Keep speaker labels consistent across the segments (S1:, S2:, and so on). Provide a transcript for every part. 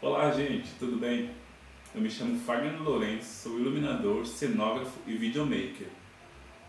S1: Olá, gente, tudo bem? Eu me chamo Fagner Lourenço, sou iluminador, cenógrafo e videomaker.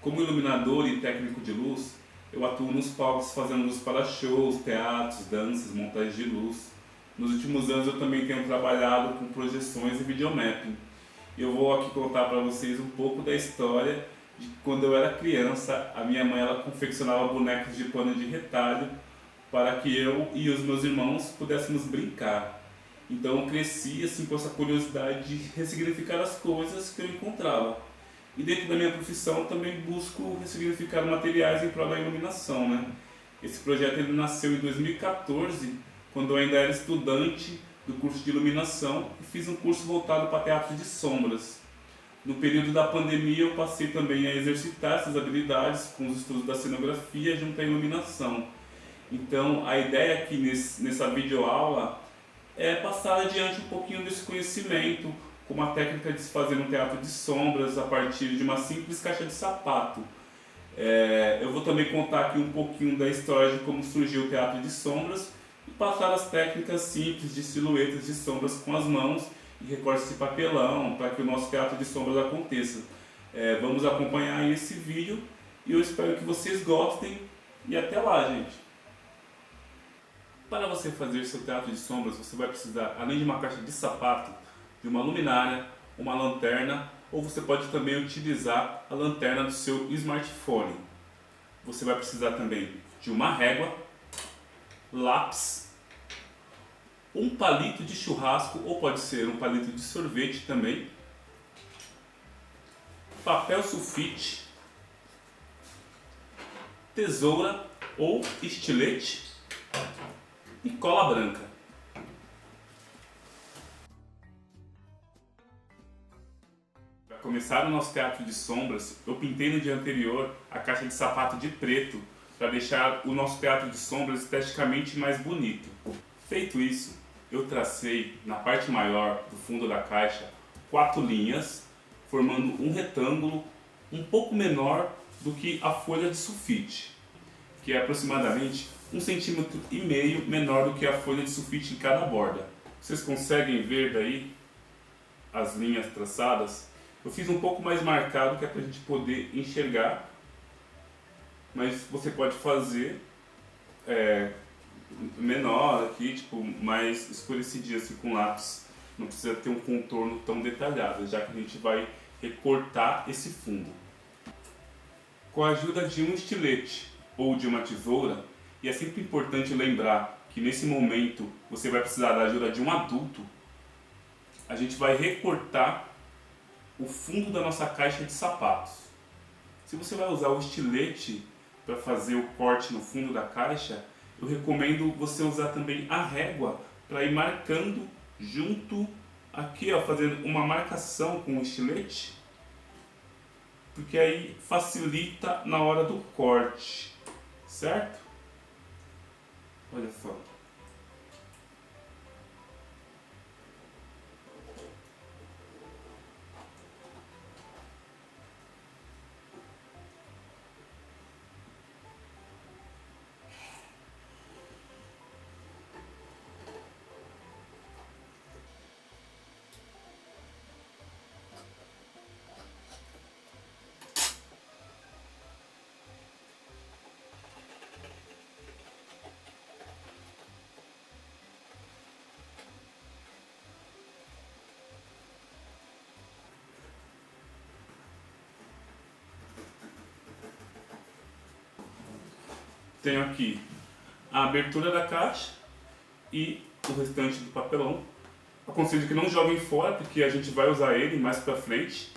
S1: Como iluminador e técnico de luz, eu atuo nos palcos fazendo luz para shows, teatros, danças, montagens de luz. Nos últimos anos eu também tenho trabalhado com projeções e videomapping. Eu vou aqui contar para vocês um pouco da história de quando eu era criança. A minha mãe ela confeccionava bonecos de pano de retalho para que eu e os meus irmãos pudéssemos brincar. Então eu cresci assim com essa curiosidade de ressignificar as coisas que eu encontrava. E dentro da minha profissão eu também busco ressignificar materiais em prol da iluminação, né? Esse projeto ele nasceu em 2014, quando eu ainda era estudante do curso de iluminação e fiz um curso voltado para teatro de sombras. No período da pandemia eu passei também a exercitar essas habilidades com os estudos da cenografia junto à iluminação. Então a ideia aqui nessa videoaula é passar adiante um pouquinho desse conhecimento, como a técnica de se fazer um teatro de sombras a partir de uma simples caixa de sapato. Eu vou também contar aqui um pouquinho da história de como surgiu o teatro de sombras e passar as técnicas simples de silhuetas de sombras com as mãos e recortes de papelão para que o nosso teatro de sombras aconteça. Vamos acompanhar esse vídeo e eu espero que vocês gostem e até lá, gente! Para você fazer seu teatro de sombras, você vai precisar, além de uma caixa de sapato, de uma luminária, uma lanterna, ou você pode também utilizar a lanterna do seu smartphone. Você vai precisar também de uma régua, lápis, um palito de churrasco, ou pode ser um palito de sorvete também, papel sulfite, tesoura ou estilete, e cola branca. Para começar o nosso teatro de sombras, eu pintei no dia anterior a caixa de sapato de preto para deixar o nosso teatro de sombras esteticamente mais bonito. Feito isso, eu tracei na parte maior do fundo da caixa 4 linhas, formando um retângulo um pouco menor do que a folha de sulfite, que é aproximadamente 1,5 cm menor do que a folha de sulfite em cada borda. Vocês conseguem ver daí as linhas traçadas? Eu fiz um pouco mais marcado que é para a gente poder enxergar, mas você pode fazer menor aqui, tipo mais escurecidinho assim com lápis. Não precisa ter um contorno tão detalhado, já que a gente vai recortar esse fundo. Com a ajuda de um estilete ou de uma tesoura, e é sempre importante lembrar que nesse momento você vai precisar da ajuda de um adulto, a gente vai recortar o fundo da nossa caixa de sapatos. Se você vai usar o estilete para fazer o corte no fundo da caixa, eu recomendo você usar também a régua para ir marcando junto aqui, ó, fazendo uma marcação com o estilete, porque aí facilita na hora do corte, certo? Olha só. Tenho aqui a abertura da caixa e o restante do papelão. Aconselho que não joguem fora, porque a gente vai usar ele mais pra frente.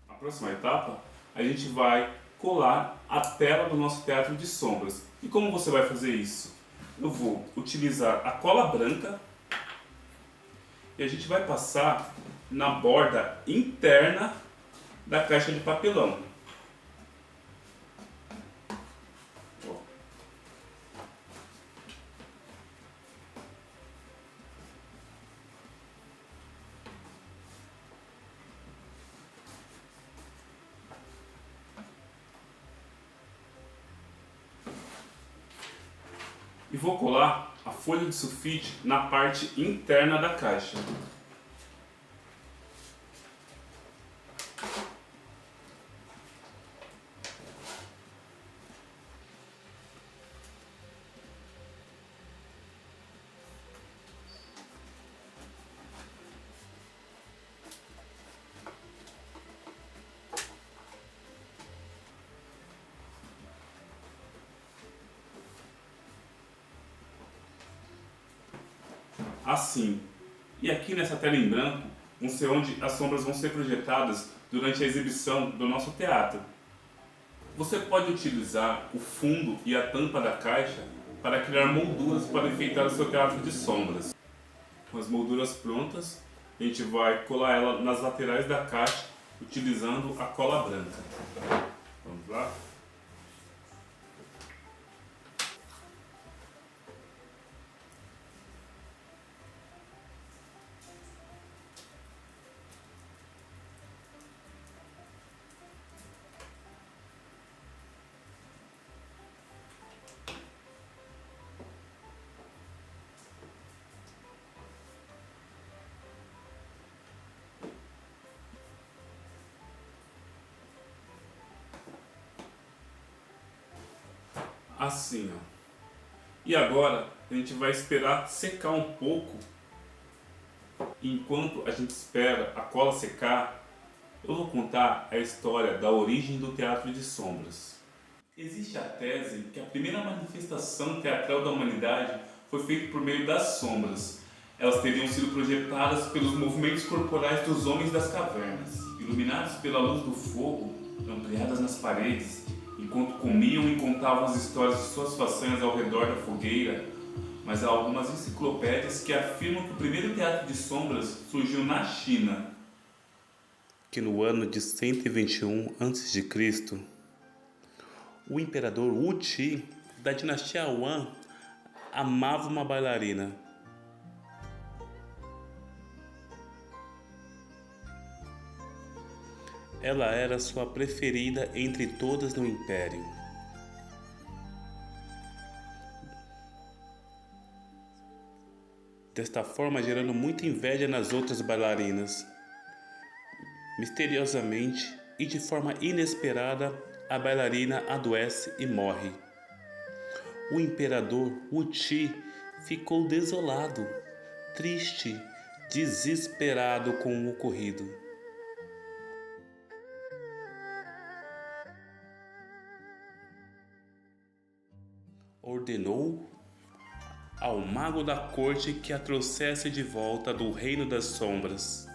S1: Na próxima etapa, a gente vai colar a tela do nosso teatro de sombras. E como você vai fazer isso? Eu vou utilizar a cola branca e a gente vai passar na borda interna da caixa de papelão. E vou colar a folha de sulfite na parte interna da caixa. Assim. E aqui nessa tela em branco, vão ser onde as sombras vão ser projetadas durante a exibição do nosso teatro. Você pode utilizar o fundo e a tampa da caixa para criar molduras para enfeitar o seu teatro de sombras. Com as molduras prontas, a gente vai colar ela nas laterais da caixa utilizando a cola branca. Vamos lá? Assim, ó. E agora a gente vai esperar secar um pouco. Enquanto a gente espera a cola secar, eu vou contar a história da origem do teatro de sombras. Existe a tese que a primeira manifestação teatral da humanidade foi feita por meio das sombras. Elas teriam sido projetadas pelos movimentos corporais dos homens das cavernas, iluminados pela luz do fogo, ampliadas nas paredes, enquanto comiam e contavam as histórias de suas façanhas ao redor da fogueira. Mas há algumas enciclopédias que afirmam que o primeiro teatro de sombras surgiu na China, que no ano de 121 a.C., o imperador Wu Ti, da dinastia Yuan, amava uma bailarina. Ela era sua preferida entre todas no império. Desta forma, gerando muita inveja nas outras bailarinas. Misteriosamente e de forma inesperada, a bailarina adoece e morre. O imperador Wu Ti ficou desolado, triste, desesperado com o ocorrido. Ordenou ao mago da corte que a trouxesse de volta do reino das sombras.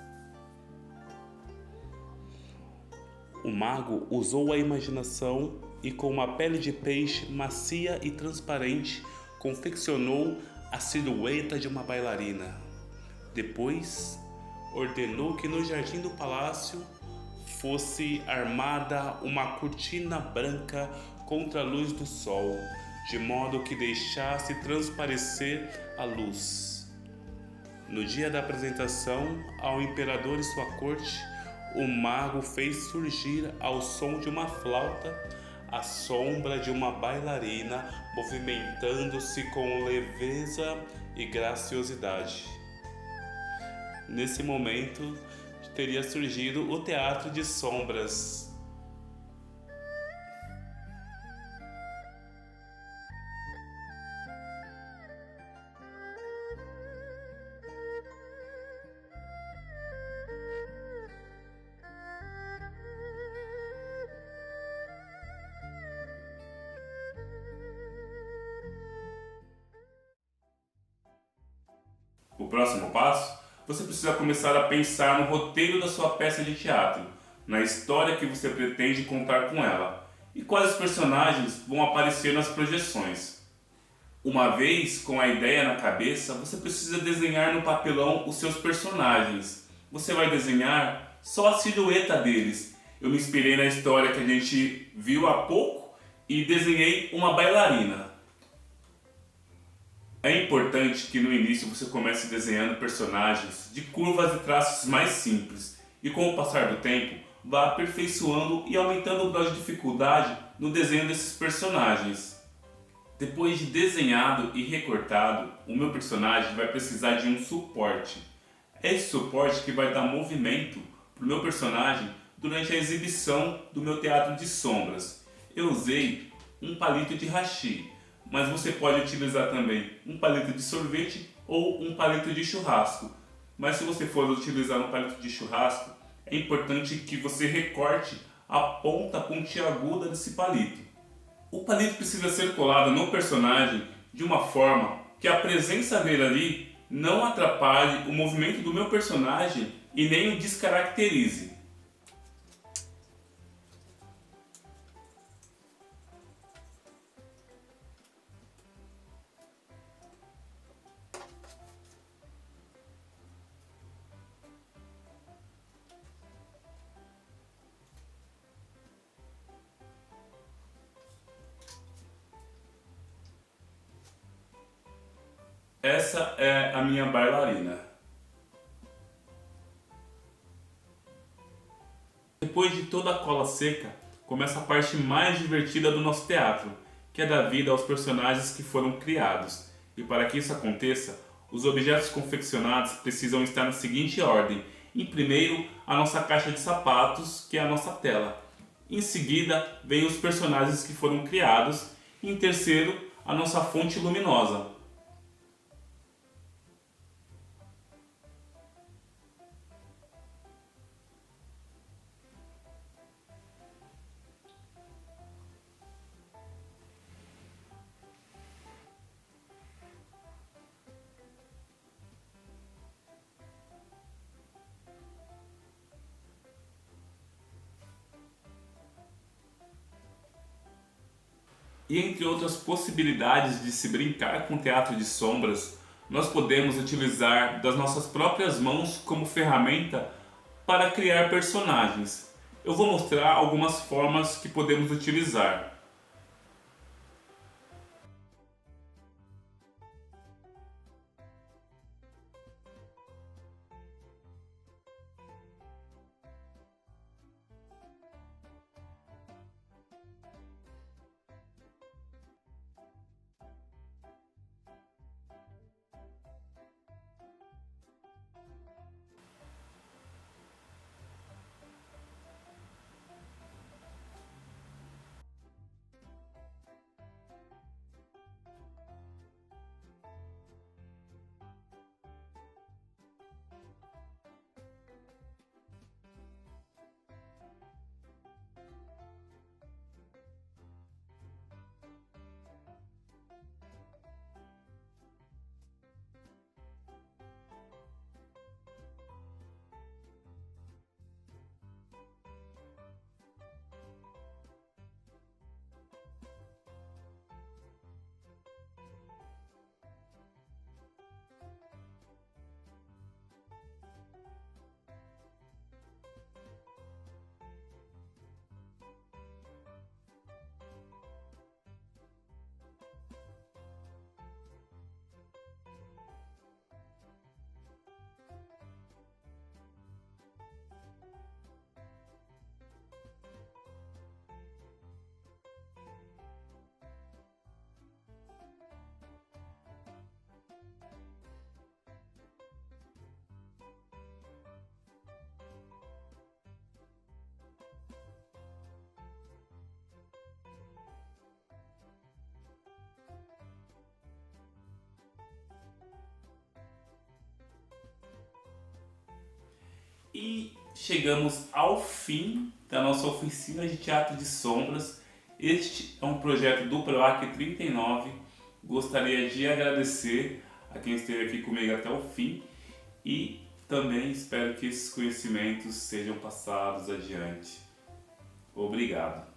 S1: O mago usou a imaginação e, com uma pele de peixe macia e transparente, confeccionou a silhueta de uma bailarina. Depois, ordenou que no jardim do palácio fosse armada uma cortina branca contra a luz do sol, de modo que deixasse transparecer a luz. No dia da apresentação ao imperador e sua corte, o mago fez surgir ao som de uma flauta a sombra de uma bailarina movimentando-se com leveza e graciosidade. Nesse momento teria surgido o teatro de sombras. O próximo passo, você precisa começar a pensar no roteiro da sua peça de teatro, na história que você pretende contar com ela e quais personagens vão aparecer nas projeções. Uma vez com a ideia na cabeça, você precisa desenhar no papelão os seus personagens. Você vai desenhar só a silhueta deles. Eu me inspirei na história que a gente viu há pouco e desenhei uma bailarina. É importante que no início você comece desenhando personagens de curvas e traços mais simples e, com o passar do tempo, vá aperfeiçoando e aumentando o grau de dificuldade no desenho desses personagens. Depois de desenhado e recortado, o meu personagem vai precisar de um suporte. É esse suporte que vai dar movimento para o meu personagem durante a exibição do meu teatro de sombras. Eu usei um palito de hashi, mas você pode utilizar também um palito de sorvete ou um palito de churrasco. Mas se você for utilizar um palito de churrasco, é importante que você recorte a ponta pontiaguda desse palito. O palito precisa ser colado no personagem de uma forma que a presença dele ali não atrapalhe o movimento do meu personagem e nem o descaracterize. Essa é a minha bailarina. Depois de toda a cola seca, começa a parte mais divertida do nosso teatro, que é dar vida aos personagens que foram criados. E para que isso aconteça, os objetos confeccionados precisam estar na seguinte ordem. Em primeiro, a nossa caixa de sapatos, que é a nossa tela. Em seguida, vem os personagens que foram criados. E em terceiro, a nossa fonte luminosa. E entre outras possibilidades de se brincar com o teatro de sombras, nós podemos utilizar das nossas próprias mãos como ferramenta para criar personagens. Eu vou mostrar algumas formas que podemos utilizar. E chegamos ao fim da nossa oficina de teatro de sombras. Este é um projeto do PROAC 39. Gostaria de agradecer a quem esteve aqui comigo até o fim e também espero que esses conhecimentos sejam passados adiante. Obrigado.